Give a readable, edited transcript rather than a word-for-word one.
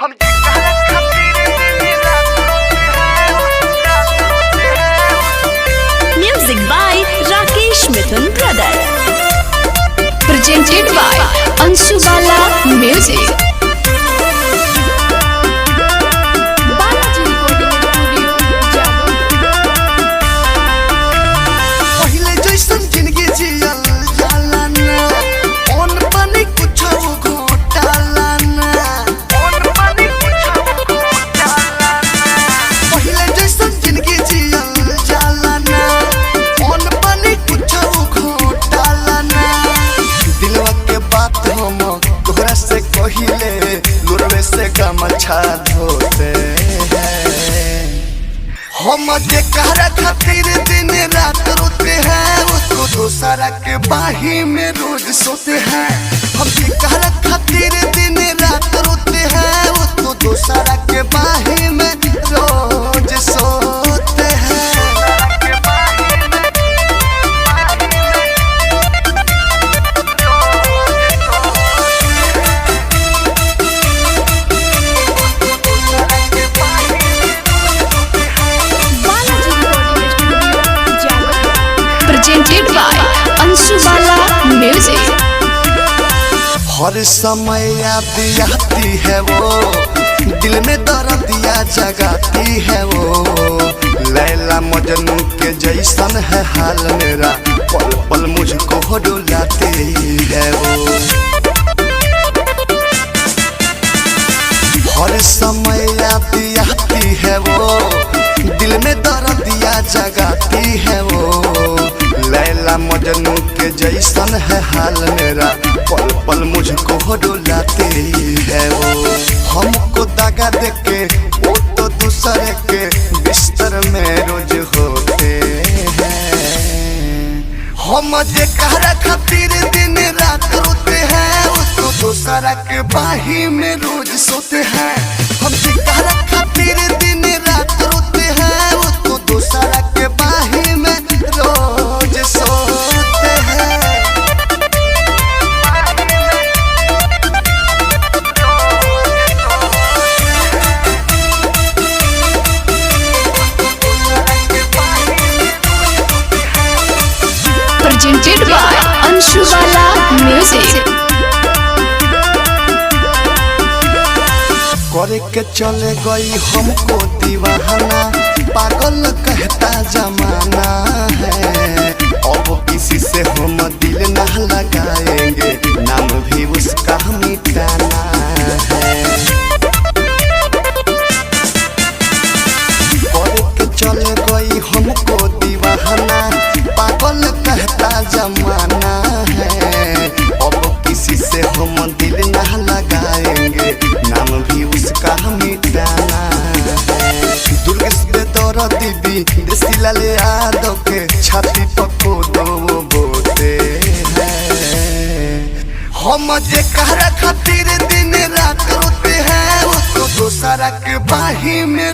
हम जिकरा खातिर दिन रात रोते हैं। Music by Rakesh Mithun Brother. Presented by Anshu Bala Music. मछा धोते हैं हम जेकरा खातिर दिन रात रोते हैं उसको दूसरा के बाही में रोज सोते हैं। हम जेकरा खातिर दिन रात रोते हैं उसको दूसरा के बाही में रोज सोते हैं। Presented by Anshu Bala Music. हर समय याद आती है वो दिल में दर्दिया जगाती है वो लैला मजनू के जैसन है हाल मेरा पल पल मुझको डुलाती है वो। हर समय याद आती है वो दिल में दर्दिया जगाती है वो लैला मजनू के जैसन है हाल मेरा पल पल मुझको डुलाती है वो। हमको दागा देके वो तो दूसरे के बिस्तर में रोज होते हैं। हम जेकरा खातिर दिन रात रोते हैं उसको दूसरा के बाही में रोज सोते हैं। हम जेकरा खातिर दिन रात रोते हैं उसको दूसरा के बाही में रोज सोते हैं। Presented by Anshu Bala Music. करे के चले गई हमको दीवाना पागल कहता जमाना है। अब किसी से हम दिल ना लगाएंगे नाम भी उसका मिटाना है। करे के चले गई हमको दीवाना पागल कहता जमाना है। अब किसी से हम दिल ना लगाएंगे नाम भी उसका मिटाना है। दुर्गेश बेदौरा दीदी देसी लाल यादव के छाती पको दो बोते हैं। हम जेकरा खातिर दिन रात रोते हैं उसको दूसरा के बाही में